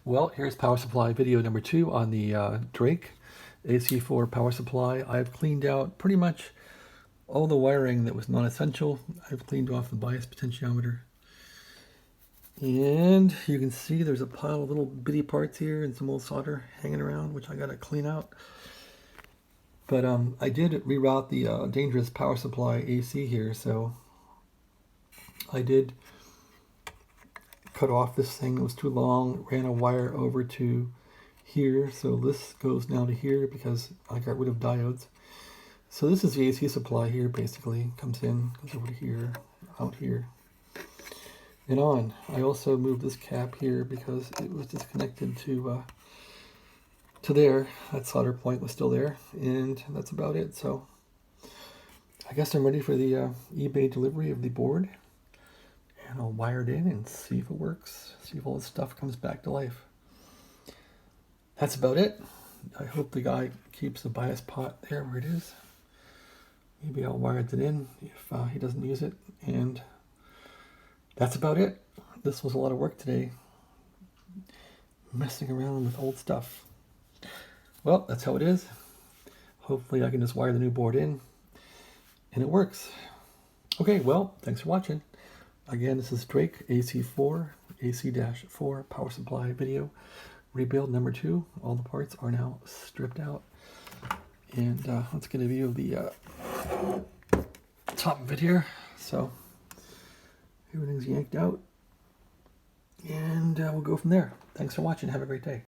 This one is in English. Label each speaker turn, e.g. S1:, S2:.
S1: Well, here's power supply video number 2 on the Drake AC-4 power supply. I've cleaned out pretty much all the wiring that was non-essential. I've cleaned off the bias potentiometer. And you can see there's a pile of little bitty parts here and some old solder hanging around, which I gotta clean out. But I did reroute the dangerous power supply AC here, so I did cut off this thing that was too long, ran a wire over to here, so this goes now to here because I got rid of diodes. So this is the AC supply here, basically. Comes in, goes over to here, out here, and on. I also moved this cap here because it was disconnected to there. That solder point was still there, and that's about it. So I guess I'm ready for the eBay delivery of the board. And I'll wire it in and see if it works, see if all this stuff comes back to life. That's about it. I hope the guy keeps the bias pot there where it is. Maybe I'll wire it in if he doesn't use it. And that's about it. This was a lot of work today, messing around with old stuff. Well, that's how it is. Hopefully I can just wire the new board in and it works. Okay, well, thanks for watching. Again, this is Drake AC-4 power supply video rebuild number 2. All the parts are now stripped out. And let's get a view of the top of it here. So everything's yanked out. And we'll go from there. Thanks for watching. Have a great day.